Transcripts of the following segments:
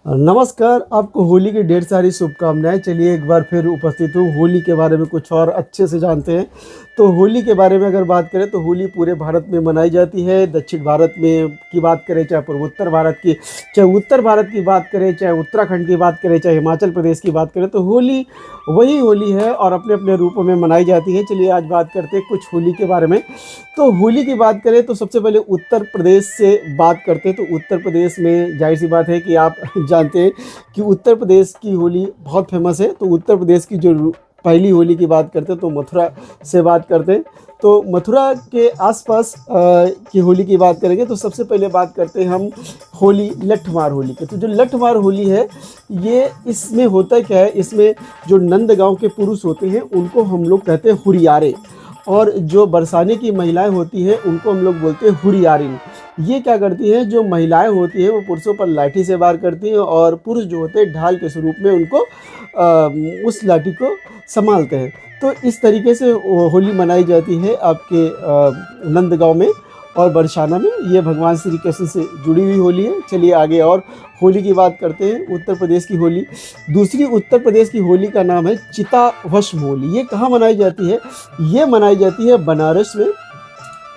नमस्कार, आपको होली की ढेर सारी शुभकामनाएँ। चलिए एक बार फिर उपस्थित हूँ, होली के बारे में कुछ और अच्छे से जानते हैं। तो होली के बारे में अगर बात करें तो होली पूरे भारत में मनाई जाती है। दक्षिण भारत में की बात करें, चाहे पूर्वोत्तर भारत की, चाहे उत्तर भारत की बात करें, चाहे उत्तराखंड की बात करें, चाहे हिमाचल प्रदेश की बात करें, तो होली वही होली है और अपने-अपने रूपों में मनाई जाती है। चलिए आज बात करते हैं कुछ होली के बारे में। तो होली की बात करें तो सबसे पहले उत्तर प्रदेश से बात करते हैं। तो उत्तर प्रदेश में ज़ाहिर-सी बात है कि आप जानते हैं कि उत्तर प्रदेश की होली बहुत फेमस है। तो उत्तर प्रदेश की जो पहली होली की बात करते हैं तो मथुरा से बात करते हैं। तो मथुरा के आसपास की होली की बात करेंगे तो सबसे पहले बात करते हैं हम होली लठमार होली की। तो जो लठमार होली है, ये इसमें होता क्या है, इसमें जो नंदगांव के पुरुष होते हैं उनको हम लोग कहते हैं हुरियारे, और जो बरसाने की महिलाएं होती हैं उनको हम लोग बोलते हैं हुरियारिन। ये क्या करती हैं, जो महिलाएं होती हैं वो पुरुषों पर लाठी से वार करती हैं और पुरुष जो होते हैं ढाल के स्वरूप में उनको उस लाठी को संभालते हैं। तो इस तरीके से होली मनाई जाती है आपके नंदगांव में और बरसाना में। ये भगवान श्री कृष्ण से जुड़ी हुई होली है। चलिए आगे और होली की बात करते हैं। उत्तर प्रदेश की होली, दूसरी उत्तर प्रदेश की होली का नाम है चिताभस्म होली। ये कहाँ मनाई जाती है? ये मनाई जाती है बनारस में,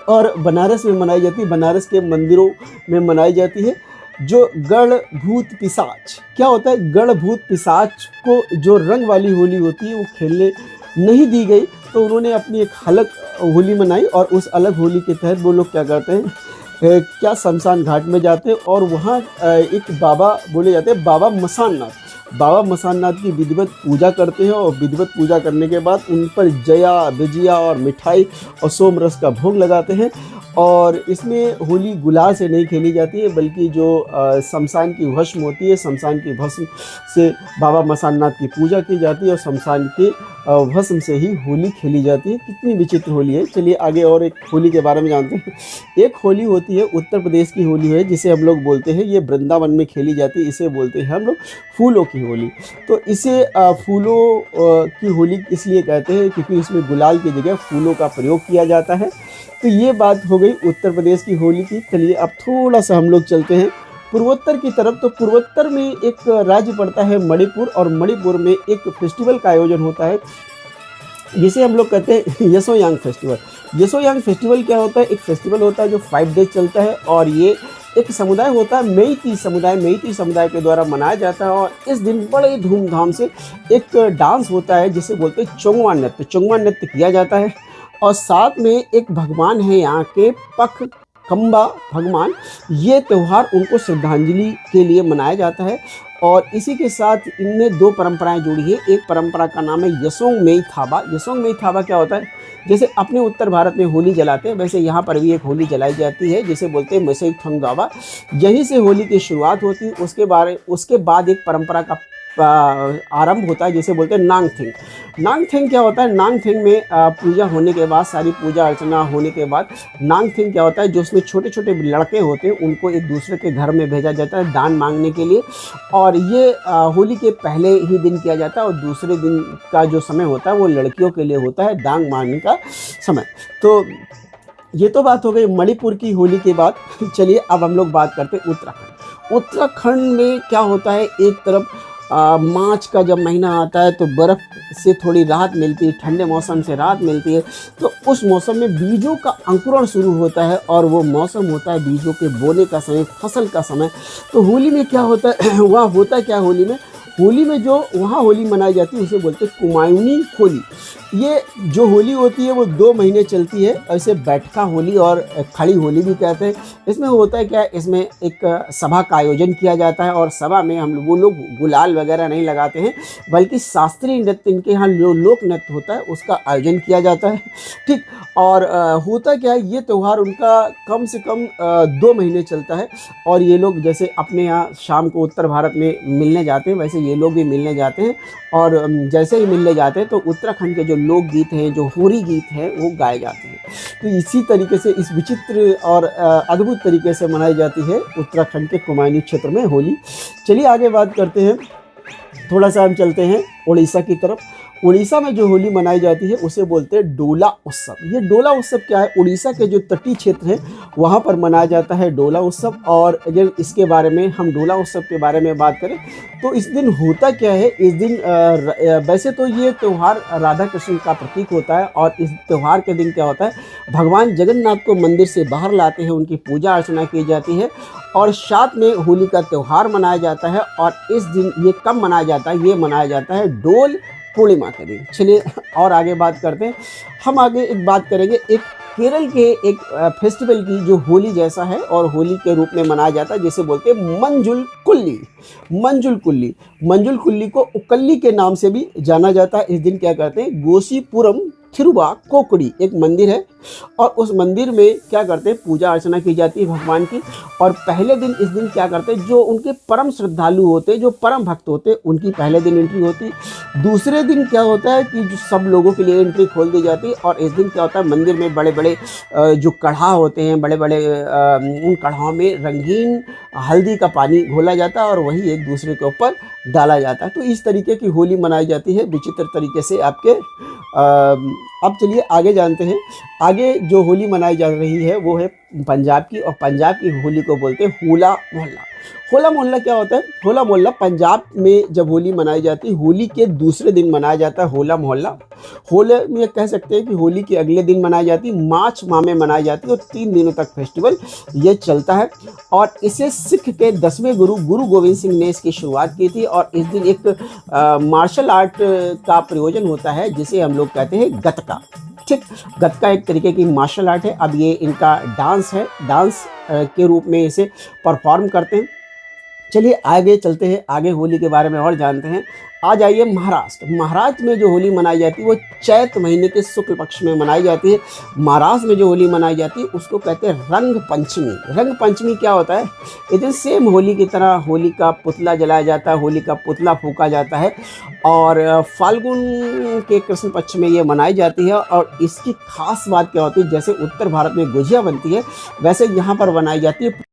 और बनारस में मनाई जाती है, बनारस के मंदिरों में मनाई जाती है। जो गढ़ भूत पिशाच, क्या होता है, गढ़ भूत पिशाच को जो रंग वाली होली होती है वो खेलने नहीं दी गई, तो उन्होंने अपनी एक अलग होली मनाई। और उस अलग होली के तहत वो लोग क्या करते हैं, क्या शमशान घाट में जाते हैं और वहाँ एक बाबा बोले जाते हैं, बाबा मसाननाथ। बाबा मसाननाथ की विधिवत पूजा करते हैं और विधिवत पूजा करने के बाद उन पर जया, भजिया और मिठाई और सोम रस का भोग लगाते हैं। और इसमें होली गुलाल से नहीं खेली जाती है, बल्कि जो शमशान की भस्म होती है, शमशान की भस्म से बाबा मसाननाथ की पूजा की जाती है और शमशान के भस्म से ही होली खेली जाती है। कितनी विचित्र होली है। चलिए आगे और एक होली के बारे में जानते हैं। एक होली होती है उत्तर प्रदेश की होली है, जिसे हम लोग बोलते हैं, ये वृंदावन में खेली जाती है, इसे बोलते हैं हम लोग फूलों की होली। तो इसे फूलों की होली इसलिए कहते हैं क्योंकि इसमें गुलाल की जगह फूलों का प्रयोग किया जाता है। तो ये बात हो गई उत्तर प्रदेश की होली की। चलिए अब थोड़ा सा हम लोग चलते हैं पूर्वोत्तर की तरफ। तो पूर्वोत्तर में एक राज्य पड़ता है मणिपुर, और मणिपुर में एक फेस्टिवल का आयोजन होता है जिसे हम लोग कहते हैं यसोयांग फेस्टिवल। यसोयांग फेस्टिवल क्या होता है, एक फेस्टिवल होता है जो 5 डेज चलता है, और ये एक समुदाय होता है मेइती समुदाय के द्वारा मनाया जाता है। और इस दिन बड़े धूमधाम से एक डांस होता है जिसे बोलते हैं चोंगवा नृत्य। चोंगवा नृत्य किया जाता है, और साथ में एक भगवान है यहाँ के पख खम्बा भगवान। ये त्यौहार उनको श्रद्धांजलि के लिए मनाया जाता है। और इसी के साथ इनमें 2 परंपराएं जुड़ी है। एक परंपरा का नाम है यसोंगमेई थाबा। यसोंगमेई थाबा क्या होता है, जैसे अपने उत्तर भारत में होली जलाते हैं, वैसे यहाँ पर भी एक होली जलाई जाती है जिसे बोलते हैं मसई थंगावा। यहीं से होली की शुरुआत होती है। उसके बाद एक परंपरा का आरंभ होता है जिसे बोलते हैं नांगथिंग। नांगथिंग क्या होता है, नांगथिंग में पूजा होने के बाद, सारी पूजा अर्चना होने के बाद, नांगथिंग क्या होता है, जो उसमें छोटे छोटे लड़के होते हैं उनको एक दूसरे के घर में भेजा जाता है दान मांगने के लिए। और ये होली के पहले ही दिन किया जाता है, और दूसरे दिन का जो समय होता है वो लड़कियों के लिए होता है दान मांगने का समय। तो ये तो बात हो गई मणिपुर की होली के बाद। चलिए अब हम लोग बात करते हैं उत्तराखंड। उत्तराखंड में क्या होता है, एक तरफ मार्च का जब महीना आता है तो बर्फ़ से थोड़ी राहत मिलती है, ठंडे मौसम से राहत मिलती है। तो उस मौसम में बीजों का अंकुरण शुरू होता है, और वो मौसम होता है बीजों के बोने का समय, फसल का समय। तो होली में क्या होता है, वहाँ होता क्या होली में जो वहाँ होली मनाई जाती है उसे बोलते हैं कुमायूनी होली। ये जो होली होती है वो 2 महीने चलती है। ऐसे बैठका होली और खड़ी होली भी कहते हैं। इसमें होता है क्या, इसमें एक सभा का आयोजन किया जाता है, और सभा में वो लोग गुलाल वगैरह नहीं लगाते हैं, बल्कि शास्त्रीय नृत्य, इनके यहाँ जो लोक नृत्य होता है उसका आयोजन किया जाता है। ठीक, और होता क्या है, ये त्यौहार उनका कम से कम 2 महीने चलता है। और ये लोग जैसे अपने यहाँ शाम को उत्तर भारत में मिलने जाते हैं, वैसे ये लोग भी मिलने जाते हैं। और जैसे ही मिलने जाते हैं तो उत्तराखंड के जो लोकगीत हैं, जो होरी गीत हैं, वो गाए जाते हैं। तो इसी तरीके से इस विचित्र और अद्भुत तरीके से मनाई जाती है उत्तराखंड के कुमायूनी क्षेत्र में होली। चलिए आगे बात करते हैं, थोड़ा सा हम चलते हैं उड़ीसा की तरफ। उड़ीसा में जो होली मनाई जाती है उसे बोलते हैं डोला उत्सव। ये डोला उत्सव क्या है, उड़ीसा के जो तटीय क्षेत्र है वहाँ पर मनाया जाता है डोला उत्सव। और अगर इसके बारे में हम डोला उत्सव के बारे में बात करें तो इस दिन होता क्या है, इस दिन वैसे तो ये त्यौहार राधा कृष्ण का प्रतीक होता है। और इस त्यौहार के दिन क्या होता है, भगवान जगन्नाथ को मंदिर से बाहर लाते हैं, उनकी पूजा अर्चना की जाती है और साथ में होली का त्यौहार मनाया जाता है। और इस दिन ये कब मनाया जाता है, ये मनाया जाता है डोल पूर्णिमा के दिन। चलिए और आगे बात करते हैं। हम आगे एक बात करेंगे एक केरल के एक फेस्टिवल की जो होली जैसा है और होली के रूप में मनाया जाता है, जिसे बोलते हैं मंजुल कुल्ली। मंजुल कुल्ली, मंजुल कुल्ली को उकल्ली के नाम से भी जाना जाता है। इस दिन क्या करते हैं, गोसीपुरम थिरुवा कोकड़ी एक मंदिर है और उस मंदिर में क्या करते हैं, पूजा अर्चना की जाती है भगवान की। और पहले दिन इस दिन क्या करते हैं, जो उनके परम श्रद्धालु होते हैं, जो परम भक्त होते हैं, उनकी पहले दिन एंट्री होती है। दूसरे दिन क्या होता है कि जो सब लोगों के लिए एंट्री खोल दी जाती है। और इस दिन क्या होता है, मंदिर में बड़े बड़े जो कढ़ा होते हैं, बड़े बड़े उन कढ़ाओं में रंगीन हल्दी का पानी घोला जाता है और वही एक दूसरे के ऊपर डाला जाता है। तो इस तरीके की होली मनाई जाती है विचित्र तरीके से आपके। अब चलिए आगे जानते हैं। आगे जो होली मनाई जा रही है वो है पंजाब की, और पंजाब की होली को बोलते हैं होला मोहल्ला। होला मोहल्ला क्या होता है, होला मोहल्ला पंजाब में जब होली मनाई जाती है, होली के दूसरे दिन मनाया जाता है होला मोहल्ला। होले में कह सकते हैं कि होली के अगले दिन मनाई जाती है, मार्च माह में मनाई जाती है और 3 दिनों तक फेस्टिवल ये चलता है। और इसे सिख के 10वें गुरु गोविंद सिंह ने इसकी शुरुआत की थी। और इस दिन एक मार्शल आर्ट का प्रयोजन होता है जिसे हम लोग कहते हैं गतका। ठीक, गतका एक तरीके की मार्शल आर्ट है। अब ये इनका डांस है, डांस के रूप में इसे परफॉर्म करते हैं। चलिए आगे चलते हैं, आगे होली के बारे में और जानते हैं। आ जाइए महाराष्ट्र। महाराष्ट्र में जो होली मनाई जाती है वो चैत महीने के शुक्ल पक्ष में मनाई जाती है। महाराष्ट्र में जो होली मनाई जाती है उसको कहते हैं रंग पंचमी। रंग पंचमी क्या होता है, इस दिन सेम होली की तरह होली का पुतला जलाया जाता है, होली का पुतला फूंका जाता है और फाल्गुन के कृष्ण पक्ष में ये मनाई जाती है। और इसकी खास बात क्या होती है, जैसे उत्तर भारत में गुजिया बनती है वैसे यहाँ पर बनाई जाती है